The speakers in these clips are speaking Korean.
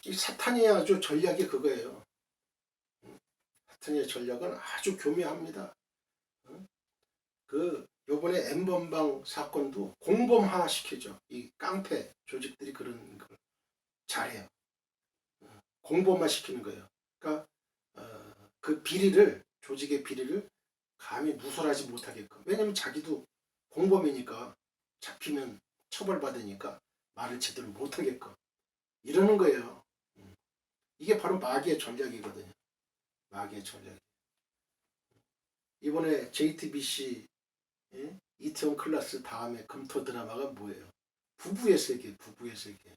이 사탄의 아주 전략이 그거예요. 사탄의 전략은 아주 교묘합니다. 그 요번에 N번방 사건도 공범화 시키죠. 이 깡패 조직들이 그런 걸 잘해요. 공범화 시키는 거예요. 그러니까 그 비리를, 조직의 비리를 감히 누설하지 못하게끔. 왜냐면 자기도 공범이니까 잡히면 처벌받으니까 말을 제대로 못하게끔 이러는 거예요. 이게 바로 마귀의 전략이거든요. 마귀의 전략. 이번에 JTBC 이태원 클라스 다음에 금토 드라마가 뭐예요? 부부의 세계, 부부의 세계.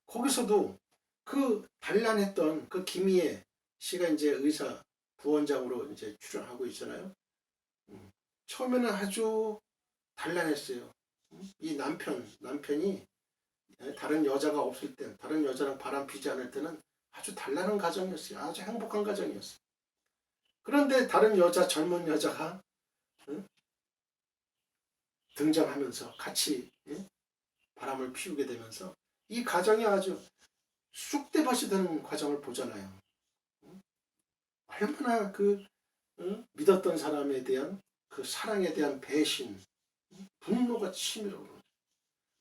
거기서도 그 단란했던 그 김희애 씨가 이제 의사 부원장으로 이제 출연하고 있잖아요. 처음에는 아주 단란했어요. 이 남편이 다른 여자가 없을 때, 다른 여자랑 바람 피지 않을 때는 아주 단란한 가정이었어요. 아주 행복한 가정이었어요. 그런데 다른 여자, 젊은 여자가 등장하면서 같이 바람을 피우게 되면서 이 가정이 아주 쑥대밭이 되는 과정을 보잖아요. 얼마나 그 믿었던 사람에 대한 그 사랑에 대한 배신, 분노가 치밀어 오르는,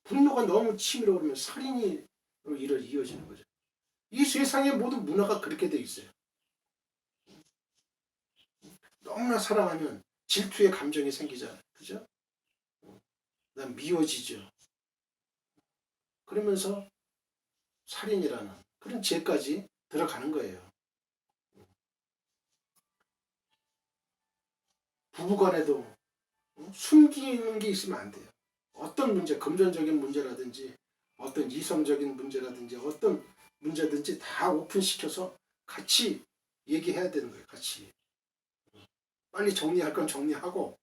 분노가 너무 치밀어 오르면 살인으로 이어지는 거죠. 이 세상의 모든 문화가 그렇게 돼 있어요. 너무나 사랑하면 질투의 감정이 생기잖아요. 그죠? 난 미워지죠. 그러면서 살인이라는 그런 죄까지 들어가는 거예요. 부부간에도 숨기는 게 있으면 안 돼요. 어떤 문제, 금전적인 문제라든지 어떤 이성적인 문제라든지 어떤 문제든지 다 오픈시켜서 같이 얘기해야 되는 거예요. 같이. 빨리 정리할 건 정리하고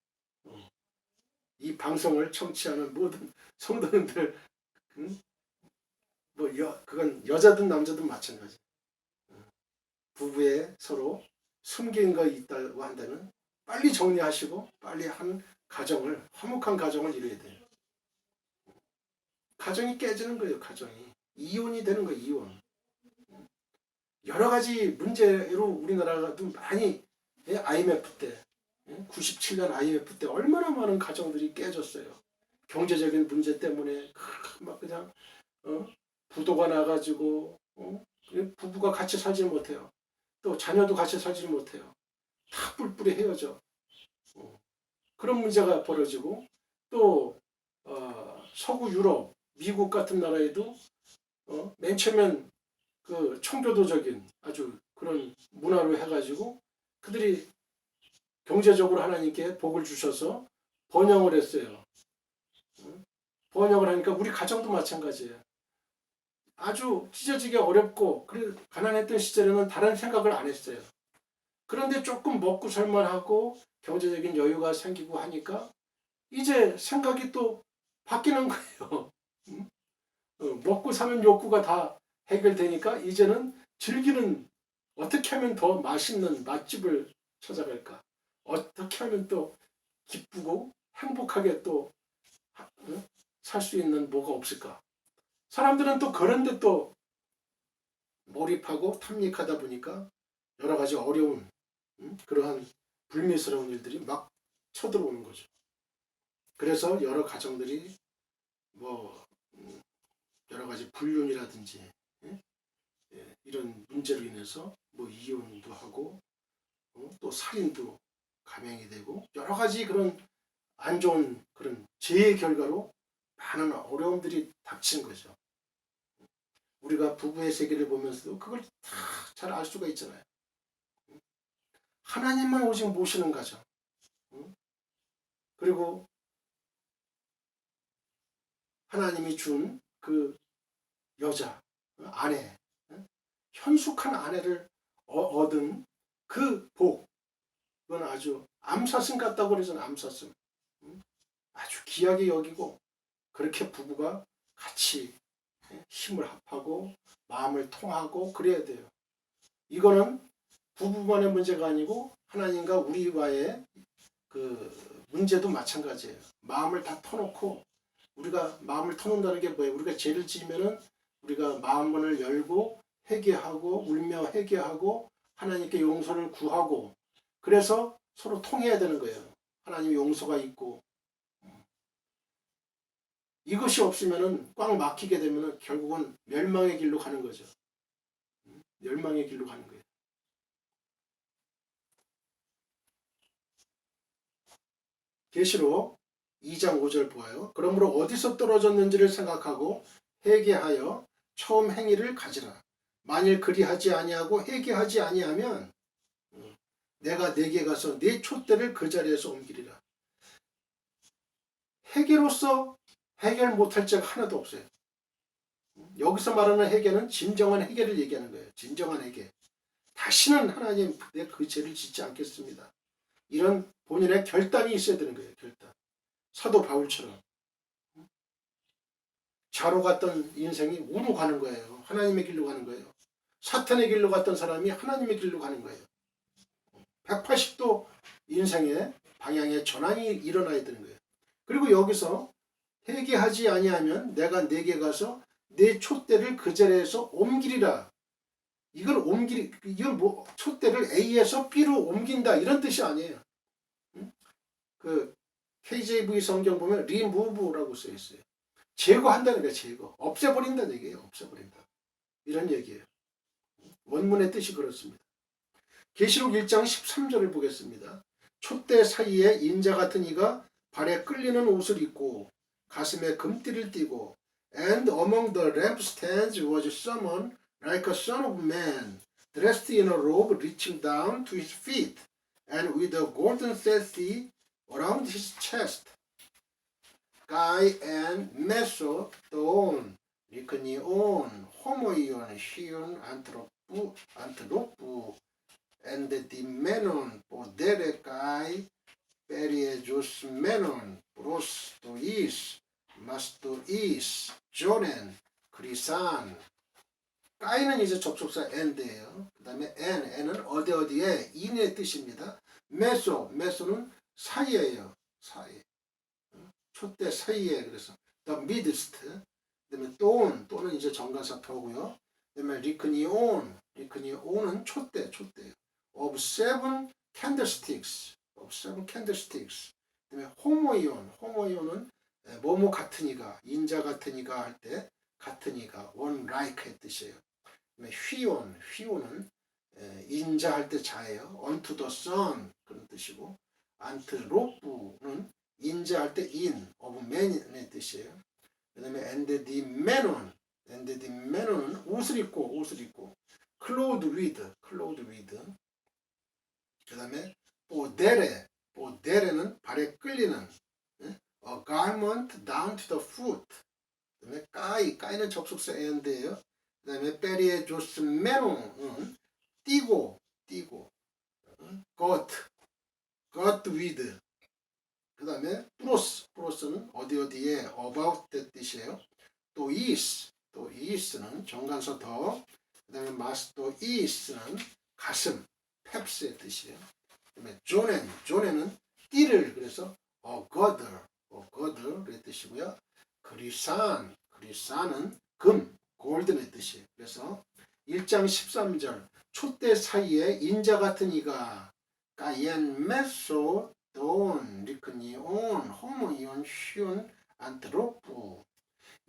이 방송을 청취하는 모든 성도님들 그건 여자든 남자든 마찬가지. 부부에 서로 숨긴 거 있다고 한다면 빨리 정리하시고 빨리 한 가정을, 화목한 가정을 이뤄야 돼요. 가정이 깨지는 거예요. 가정이 이혼이 되는 거예요. 이혼. 여러 가지 문제로 우리나라도 많이 IMF 때 97년 IMF 때 얼마나 많은 가정들이 깨졌어요. 경제적인 문제 때문에 막 그냥 부도가 나가지고 부부가 같이 살지 못해요. 또 자녀도 같이 살지 못해요. 다 뿔뿔이 헤어져. 그런 문제가 벌어지고 또 서구 유럽, 미국 같은 나라에도 맨 처음엔 그 청교도적인 아주 그런 문화로 해가지고 그들이 경제적으로 하나님께 복을 주셔서 번영을 했어요. 번영을 하니까 우리 가정도 마찬가지예요. 아주 찢어지기 어렵고 가난했던 시절에는 다른 생각을 안 했어요. 그런데 조금 먹고 살만하고 경제적인 여유가 생기고 하니까 이제 생각이 또 바뀌는 거예요. 먹고 사는 욕구가 다 해결되니까 이제는 즐기는, 어떻게 하면 더 맛있는 맛집을 찾아갈까, 어떻게 하면 또 기쁘고 행복하게 또 살 수 있는 뭐가 없을까. 사람들은 또 그런데 또 몰입하고 탐닉하다 보니까 여러 가지 어려운 그러한 불미스러운 일들이 막 쳐들어오는 거죠. 그래서 여러 가정들이 뭐 여러 가지 불륜이라든지 이런 문제로 인해서 뭐 이혼도 하고 또 살인도 감행이 되고 여러 가지 그런 안 좋은 그런 죄의 결과로 많은 어려움들이 닥친 거죠. 우리가 부부의 세계를 보면서도 그걸 다 잘 알 수가 있잖아요. 하나님만 오직 모시는 가정, 그리고 하나님이 준 그 여자, 아내, 현숙한 아내를 얻은 그 복, 그건 아주 암사슴 같다고 그러잖아요. 암사슴. 아주 귀하게 여기고 그렇게 부부가 같이 힘을 합하고 마음을 통하고 그래야 돼요. 이거는 부부만의 문제가 아니고 하나님과 우리와의 그 문제도 마찬가지예요. 마음을 다 터놓고, 우리가 마음을 터놓는다는 게 뭐예요? 우리가 죄를 지으면은 우리가 마음문을 열고 회개하고 울며 회개하고 하나님께 용서를 구하고 그래서 서로 통해야 되는 거예요. 하나님 용서가 있고 이것이 없으면은 꽉 막히게 되면은 결국은 멸망의 길로 가는 거죠. 멸망의 길로 가는 거예요. 계시록 2장 5절 보아요. 그러므로 어디서 떨어졌는지를 생각하고 회개하여 처음 행위를 가지라. 만일 그리하지 아니하고 회개하지 아니하면 내가 네게 가서 네 촛대를 그 자리에서 옮기리라. 회개로서 해결 못할 자가 하나도 없어요. 여기서 말하는 회개는 진정한 회개를 얘기하는 거예요. 진정한 회개. 다시는 하나님 내 그 죄를 짓지 않겠습니다. 이런 본인의 결단이 있어야 되는 거예요. 결단. 사도 바울처럼 좌로 갔던 인생이 우로 가는 거예요. 하나님의 길로 가는 거예요. 사탄의 길로 갔던 사람이 하나님의 길로 가는 거예요. 180도 인생의 방향의 전환이 일어나야 되는 거예요. 그리고 여기서 회개하지 아니하면 내가 네게 가서 내 촛대를 그 자리에서 옮기리라. 이건 뭐 촛대를 A에서 B로 옮긴다 이런 뜻이 아니에요. 그 KJV 성경 보면 remove라고 써 있어요. 제거한다는 거예요. 제거. 없애버린다는 얘기예요. 없애버린다. 이런 얘기예요. 원문의 뜻이 그렇습니다. 계시록 1장 13절을 보겠습니다. 촛대 사이에 인자 같은 이가 발에 끌리는 옷을 입고 가슴에 금띠를 띠고 And among the lampstands was someone like a son of man dressed in a robe reaching down to his feet and with a golden thistle around his chest. Guy and Meso, Don, Lycaon, Homoion, Shion, Antilopu, and the Menon, Podere Guy, Periejus Menon, Prostois, Mastois, Jonen, Crisan. 까이는 이제 접속사 and예요. 그 다음에 n은 어디에 in의 뜻입니다. 메소는 사이예요. 사이. 촛대 사이에 그래서 the midst. 그 다음에 또는 이제 정관사표고요. 그 다음에 리크니온은 촛대예요. of seven candlesticks. 그 다음에 호모이온은 뭐뭐 같은 이가 인자 같은 이가 할 때 같은 이가 one like의 뜻이에요. 그 다음에 휘온은 인자 할 때 자예요. unto the sun 그런 뜻이고 안트로프는 인자할 때 in of man의 뜻이에요. 그 다음에 and the menon은 옷을 입고 clothed with 그 다음에 보데레는 발에 끌리는 a garment down to the foot 그 다음에 까이는 접속사 and예요. 그 다음에 베리에 조스 메논은 띄고 got with 그 다음에 프로스는 어디에 about 때 뜻이에요. 또 is는 정관사 더 그 다음에 마스터 is는 가슴 펩스의 뜻이에요. 그 다음에 조네는 띠를 그래서 어거들의 뜻이고요. 그리산은 금 골든의 뜻이에요. 그래서 1장 13절 촛대 사이에 인자 같은 이가 까옌 메소 돈 리크니온 호모이온 쉬운 안트로프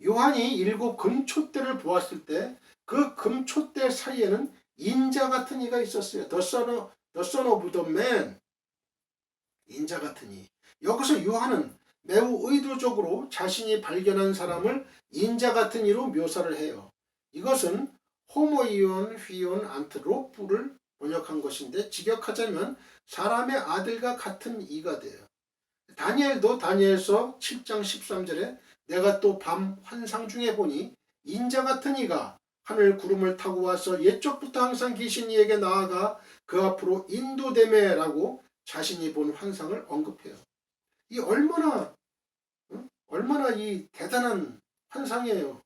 요한이 7 금촛대를 보았을 때 그 금촛대 사이에는 인자 같은 이가 있었어요. The son of the man 인자 같은 이 여기서 요한은 매우 의도적으로 자신이 발견한 사람을 인자 같은 이로 묘사를 해요. 이것은 호모이온 휘온 안트로프를 번역한 것인데 직역하자면 사람의 아들과 같은 이가 돼요. 다니엘도 다니엘서 7장 13절에 내가 또 밤 환상 중에 보니 인자 같은 이가 하늘 구름을 타고 와서 옛적부터 항상 계신 이에게 나아가 그 앞으로 인도되매라고 자신이 본 환상을 언급해요. 이 얼마나 이 대단한 환상이에요.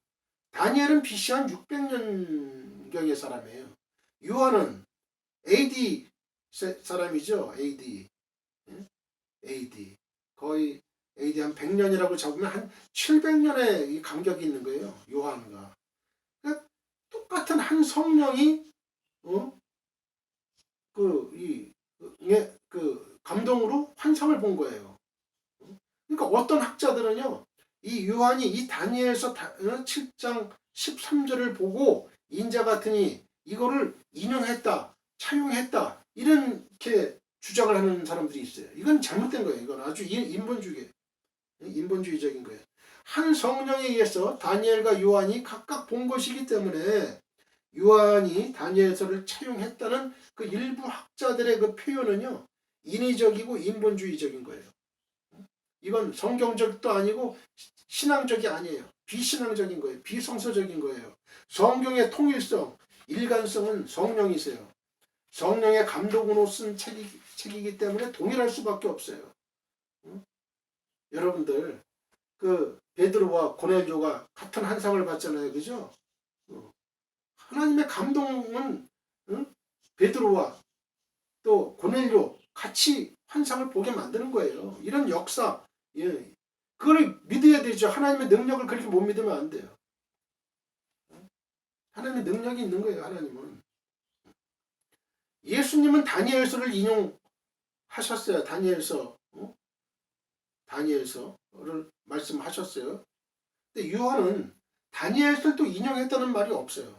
다니엘은 BC 한 600년경의 사람이에요. 요한은 AD 사람이죠. AD 거의 AD 한 100년이라고 잡으면 한 700년의 이 간격이 있는 거예요. 요한과 똑같은 한 성령이 감동으로 환상을 본 거예요. 그러니까 어떤 학자들은요, 이 요한이 이 다니엘서 7장 13절을 보고 인자 같으니 이거를 인용했다, 차용했다, 이렇게 주장을 하는 사람들이 있어요. 이건 잘못된 거예요. 이건 아주 인본주의적인 거예요. 한 성령에 의해서 다니엘과 요한이 각각 본 것이기 때문에 요한이 다니엘서를 차용했다는 그 일부 학자들의 그 표현은요, 인위적이고 인본주의적인 거예요. 이건 성경적도 아니고 신앙적이 아니에요. 비신앙적인 거예요. 비성서적인 거예요. 성경의 통일성, 일관성은 성령이세요. 성령의 감동으로 쓴 책이기 때문에 동일할 수밖에 없어요. 여러분들 그 베드로와 고넬료가 같은 환상을 봤잖아요. 그죠? 하나님의 감동은 베드로와 또 고넬료 같이 환상을 보게 만드는 거예요. 이런 역사, 그걸 믿어야 되죠. 하나님의 능력을 그렇게 못 믿으면 안 돼요. 하나님의 능력이 있는 거예요. 하나님은. 예수님은 다니엘서를 인용하셨어요. 다니엘서를 말씀하셨어요. 근데 요한은 다니엘서를 또 인용했다는 말이 없어요.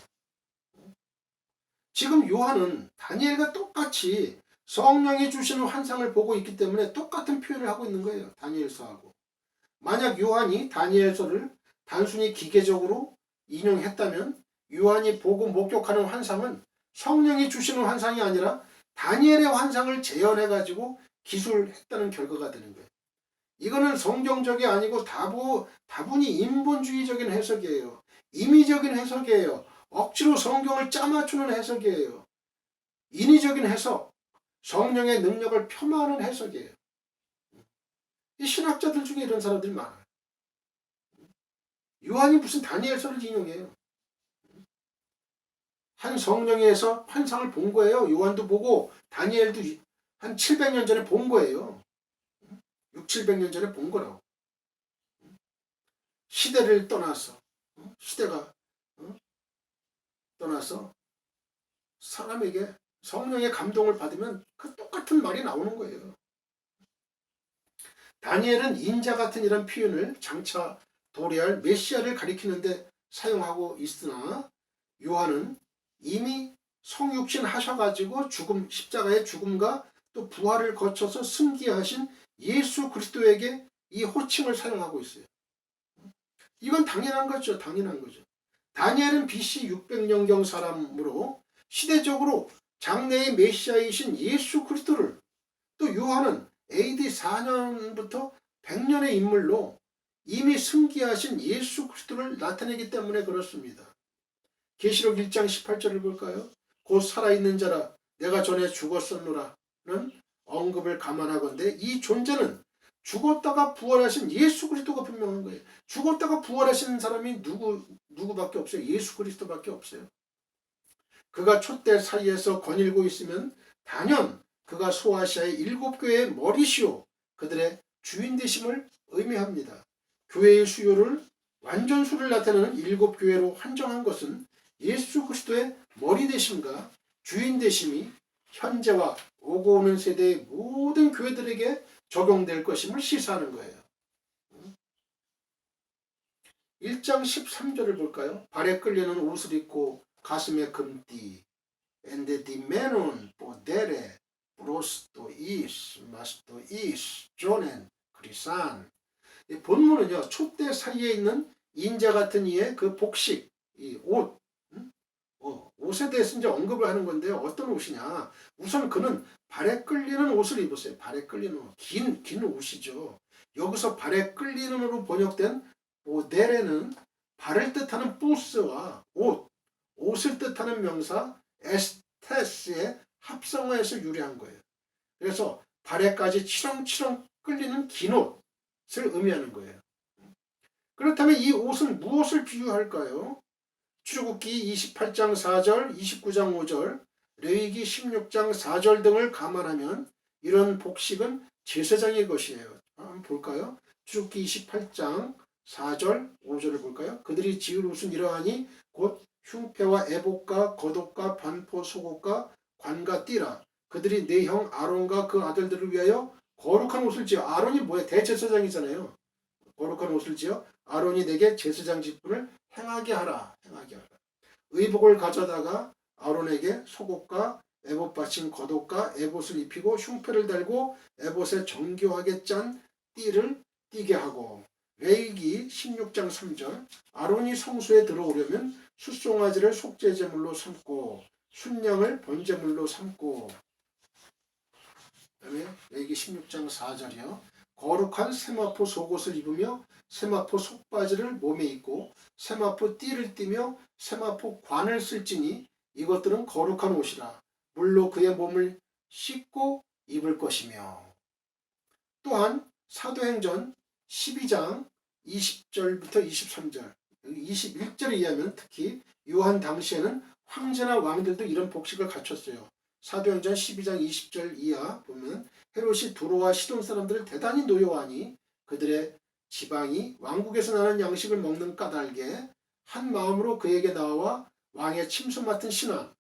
지금 요한은 다니엘과 똑같이 성령이 주시는 환상을 보고 있기 때문에 똑같은 표현을 하고 있는 거예요. 다니엘서하고. 만약 요한이 다니엘서를 단순히 기계적으로 인용했다면 요한이 보고 목격하는 환상은 성령이 주시는 환상이 아니라 다니엘의 환상을 재현해가지고 기술했다는 결과가 되는 거예요. 이거는 성경적이 아니고 다분히 인본주의적인 해석이에요. 임의적인 해석이에요. 억지로 성경을 짜맞추는 해석이에요. 인위적인 해석, 성령의 능력을 폄하하는 해석이에요. 이 신학자들 중에 이런 사람들이 많아요. 요한이 무슨 다니엘서를 인용해요. 한 성령에서 환상을 본 거예요. 요한도 보고 다니엘도 한 700년 전에 본 거예요. 6, 700년 전에 본 거라고. 시대를 떠나서, 시대가 떠나서 사람에게 성령의 감동을 받으면 그 똑같은 말이 나오는 거예요. 다니엘은 인자 같은 이런 표현을 장차 도래할 메시아를 가리키는데 사용하고 있으나 요한은 이미 성육신 하셔가지고 십자가의 죽음과 또 부활을 거쳐서 승기하신 예수 그리스도에게 이 호칭을 사용하고 있어요. 이건 당연한 거죠. 당연한 거죠. 다니엘은 BC 600년경 사람으로 시대적으로 장래의 메시아이신 예수 그리스도를, 또 요한은 AD 4년부터 100년의 인물로 이미 승기하신 예수 그리스도를 나타내기 때문에 그렇습니다. 계시록 1장 18절을 볼까요? 곧 살아있는 자라 내가 전에 죽었었노라는 언급을 감안하건대 이 존재는 죽었다가 부활하신 예수 그리스도가 분명한 거예요. 죽었다가 부활하시는 사람이 누구밖에 없어요. 예수 그리스도밖에 없어요. 그가 촛대 사이에서 거닐고 있으면 단연 그가 소아시아의 7교회의 머리시오 그들의 주인 되심을 의미합니다. 교회의 수요를 완전수를 나타내는 7교회로 한정한 것은 예수 그리스도의 머리 되심과 주인 되심이 현재와 오고 오는 세대의 모든 교회들에게 적용될 것임을 시사하는 거예요. 1장 13절을 볼까요? 발에 끌리는 옷을 입고 가슴에 금띠 엔데디메논 보데레 브로스토 이스 마스토 이스 조넨 그리산. 본문은요, 촛대 사이에 있는 인자 같은 이의 그 복식, 이 옷, 옷에 대해서 이제 언급을 하는 건데요. 어떤 옷이냐? 우선 그는 발에 끌리는 옷을 입었어요. 발에 끌리는 옷. 긴 옷이죠. 여기서 발에 끌리는으로 번역된 보데레는 발을 뜻하는 부스와 옷을 뜻하는 명사 에스테스의 합성어에서 유래한 거예요. 그래서 발에까지 치렁치렁 끌리는 긴 옷을 의미하는 거예요. 그렇다면 이 옷은 무엇을 비유할까요? 출애굽기 28장 4절, 29장 5절, 레위기 16장 4절 등을 감안하면 이런 복식은 제사장의 것이에요. 한번 볼까요? 출애굽기 28장 4절, 5절을 볼까요? 그들이 지을 옷은 이러하니 곧 흉패와 애복과 겉옷과 반포 속옷과 관과 띠라. 그들이 내 형 아론과 그 아들들을 위하여 거룩한 옷을 지어. 아론이 뭐야? 대제사장이잖아요. 거룩한 옷을 지어 아론이 내게 제사장 직분을 행하게 하라. 행하게 하라. 의복을 가져다가 아론에게 속옷과 에봇 받친 겉옷과 에봇을 입히고 흉패를 달고 에봇에 정교하게 짠 띠를 띠게 하고. 레위기 16장 3절. 아론이 성소에 들어오려면 숫송아지를 속죄제물로 삼고 순양을 번제물로 삼고. 그다음에 레위기 16장 4절이요. 거룩한 세마포 속옷을 입으며 세마포 속바지를 몸에 입고 세마포 띠를 띠며 세마포 관을 쓸지니 이것들은 거룩한 옷이라. 물로 그의 몸을 씻고 입을 것이며. 또한 사도행전 12장 20절부터 23절 21절에 의하면 특히 요한 당시에는 황제나 왕들도 이런 복식을 갖췄어요. 사도행전 12장 20절 이하 보면 헤롯이 두로와 시돈 사람들을 대단히 노여워하니 그들의 지방이 왕국에서 나는 양식을 먹는 까닭에 한 마음으로 그에게 나와 왕의 침소 맡은 신하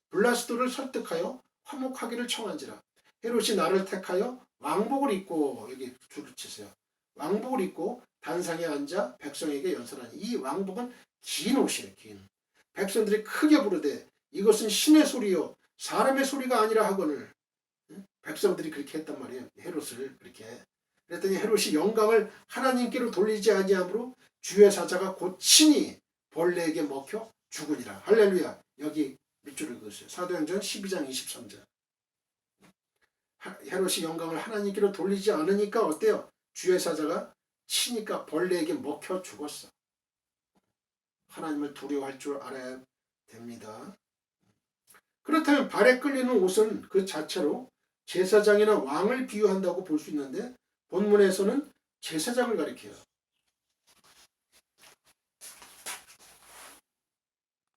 블라스도를 설득하여 화목하기를 청한지라. 헤롯이 나를 택하여 왕복을 입고, 여기 줄을 치세요. 왕복을 입고 단상에 앉아 백성에게 연설하니. 이 왕복은 긴 옷이에요. 긴. 백성들이 크게 부르되 이것은 신의 소리요 사람의 소리가 아니라 하거늘. 백성들이 그렇게 했단 말이에요. 헤롯을 그렇게. 그랬더니 헤롯이 영광을 하나님께로 돌리지 아니하므로 주의 사자가 곧 친히 벌레에게 먹혀 죽으니라. 할렐루야. 여기 밑줄을 그으세요. 사도행전 12장 23절. 헤롯이 영광을 하나님께로 돌리지 않으니까 어때요? 주의 사자가 치니까 벌레에게 먹혀 죽었어. 하나님을 두려워할 줄 알아야 됩니다. 그렇다면 발에 끌리는 옷은 그 자체로 제사장이나 왕을 비유한다고 볼 수 있는데 본문에서는 제사장을 가리켜요.